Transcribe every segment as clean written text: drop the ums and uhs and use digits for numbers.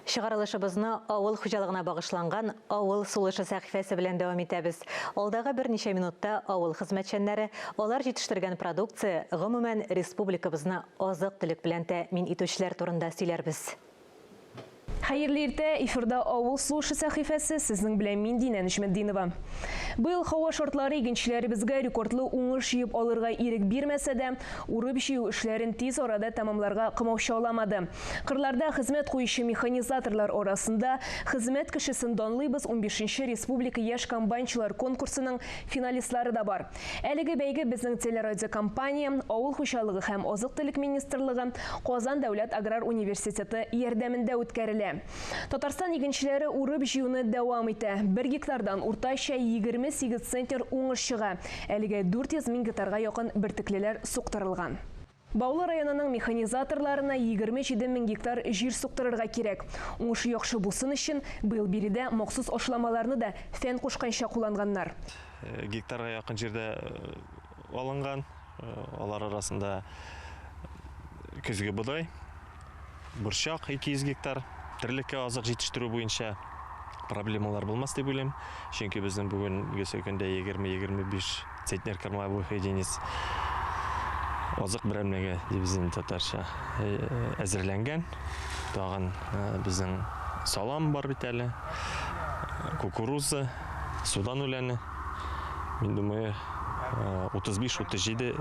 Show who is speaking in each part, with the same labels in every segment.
Speaker 1: Шығарылышыбызны ауыл хүжалығына бағышланған ауыл сулышы сәхифесі білен дәвам етәбіз. Олдағы бірнеше минутта ауыл қызметшенлері олар жетіштірген продукция ғымымен республикабызны озық түлік білен тәмин етушілер турында сөйлербіз.
Speaker 2: Хайырлы ерте, эфирда ауыл сулышы сәхифесі сіздің білен мен Динә Нишметдинова. Бұл хауа шартлары егіншілері бізге рекордлы уңыш жиып алырға ерік бермесе де, урып жию ішлерін тез орада тамамларға қымаушы оламады. Қырларда қызмет қойшы механизаторлар орасында қызмет кішісін донлыбыз 15-ші республика еш комбайнчылар конкурсының финалистлары да бар. Әлігі бәйгі біздің телерадиокомпания, ауыл хушалығы һәм озық түлік министрлігі, Қозан дәулет аграр университеті ердәмінде өткәрілі. Татарстан егіншілері урып жиуны дәвам ете. 1 гектардан уртайша 28 центнер уңыш шыға. Әліге 400 000 гектарға яқын біртіклелер соқтырылған. Баулы районының механизаторларына 27 000 гектар жер соқтырырға керек. Уңышы яқшы болсын үшін бұл береде мақсус ошламаларны да фән қошқанша қоланғаннар.
Speaker 3: Гектарға яқын жерде алынған, олар арасында күзгі бұдай, бұршақ 200 гектар. Тірлікке азық жетіштіру бойынша проблемалар болмас деп ойлаймын. Чөнки біздің бүгінгі сөкінде 20-25 центнер кормовой единиц азық біремлеге дивизин татарша әзірленген. Тағын біздің салам бар бит әлі, кукуруза, судан үләні. Мен думаю, 35-37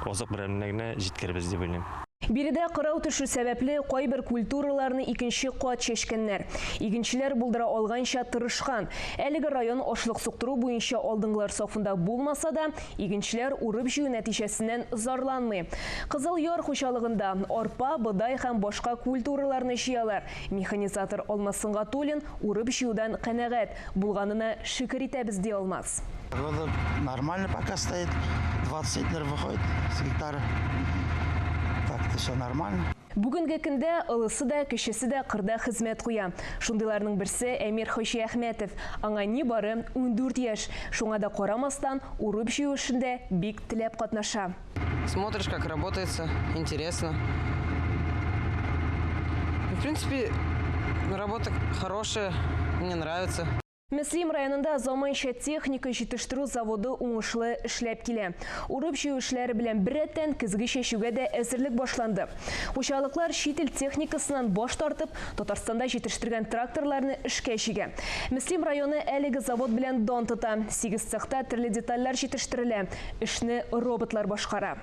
Speaker 3: азық біремлегіне жеткербіз деп ойлаймын.
Speaker 2: Береде қырау түші сәбәплі қойбір культураларны икенші қуат шешкенлер. Игіншілер бұлдыра олғанша тырышқан. Әлігі район ошлық сұқтыру бойынша алдыңғылар софында болмаса да, игіншілер урып жию нәтижесінен зарланмай. Қызыл Йор хушалығында орпа, бұдай һәм башқа культураларны жиялар. Механизатор Алмасынға Толин урып жиудан қанағат. Бұлғанына шүкір етәбіз де olmaz.
Speaker 4: Вода нормально пока стоит. 20 центнер выходит с гектара. Так-то все нормально.
Speaker 2: Бүгінгі күнде ылысы да, кішісі де қырда қызмет қоя. Шундайларының бірсі Әмир Хоши Ахметов. Аңа не бары 14 еш. Шуңа да қорамастан урып жию ішінде бек тілеп қатнаша.
Speaker 5: Смотришь, как работается, интересно. В принципе, работа хорошая, мне нравится.
Speaker 2: Мүслим районында заманша техника жетіштіру заводы уңышлы ішләп келе. Урып жию ішлері білен біреттен кізгі шешуге де әзірлік башланды. Хушалықлар шетел техникасынан баш тартып, Татарстанда жетіштірген тракторларны ішке жиге. Мүслим районы әлігі завод білен дон тұта. 8 цехта түрлі детальлар жетіштірілі. Ішні роботлар башқара.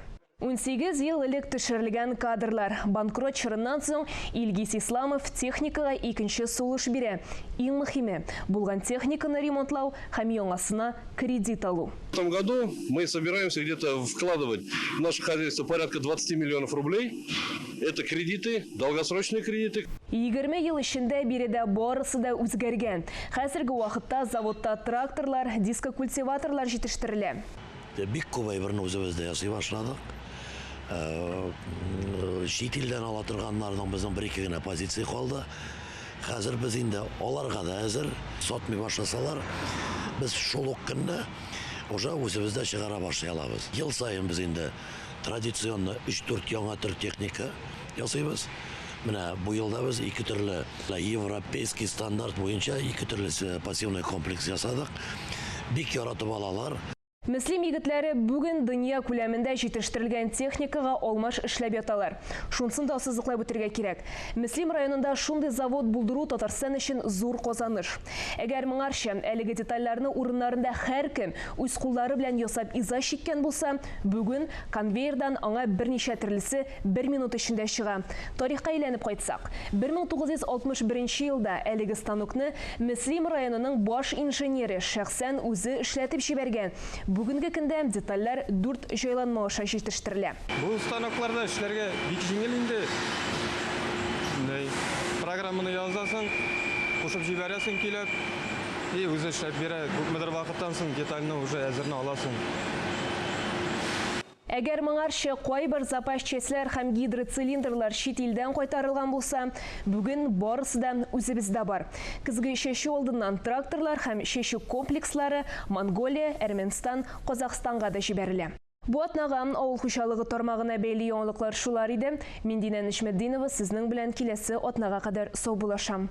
Speaker 2: 18 ел элек түшірілген кадрлар. Банкрот шырынан соң Илгиз Исламов техникаға икінші сулыш бере. Ең мұхиме, бұлған техниканы ремонтлау һәм яңасына кредит алу.
Speaker 6: В этом году мы собираемся где-то вкладывать в наше хозяйство порядка 20 миллионов рублей. Это кредиты, долгосрочные кредиты.
Speaker 2: 20 ел ішінде береде барысы да өзгерген. Қазіргі уақытта заводта тракторлар, дискокультиваторлар жетіштірілі.
Speaker 7: Бик көбай бірін өзімізде ясай башладық. Шетелден ала тұрғанлардың біздің бір-екі генә позиция қалды. Қазір біз енді оларға да әзір сатмай башласалар, біз шолық күнде уже өзімізде шығара башлай алабыз. Ел сайын біз енді традиционны 3-4 яңа түр техника ясайбыз. Міне бұл елда біз 2 түрлі европейский стандарт бойынша 2 түрлі пассивный комплекс ясадық. Бик яратып алалар.
Speaker 2: Мүслим егітлері бүгін дүния көлемінде жетіштірілген техникаға олмаш ішләп яталар. Шунсын да сызықлай бүтерге керек. Мүслим районында шундай завод бұлдыру Татарстан үшін зор қозаныш. Әгер мұңаршы әлігі детальларны урынларында һәр кім өз қолдары білән ясап иза шеккен болса, бүгін конвейердан аңа бірнеше түрлісі 1 минут ішінде шыға. Тарихқа еленіп қайтсақ, 1961 елда әлігі станокны Мүслим районының баш инженері шәхсән өзі ішләтіп жіберген. Бүгінгі күнде детальлар 4 жайланмауша жетіштірілі.
Speaker 8: Бұл станокларда ішлерге бек жеңіл енді. Программаны язасың, қошып жібересің келіп, өзі ішлеп бере, көпмедір вақыттан соң детальны уже әзірні аласың.
Speaker 2: Әгер мұңаршы қой бір запас чеслер һәм гидроцилиндрлар шетелден қайтарылған болса, бүгін барысыдан өзімізде бар. Күзгі шешу алдынан тракторлар һәм шешу комплекслары Монголия, Әрменстан, Қазақстанға да жіберілі. Бу атнага авыл хуҗалыгы тармагына бәйле яңалыклар шулар иде. Мин Динә Нишметдинова сезнең белән киләсе атнага кадәр сау булашам.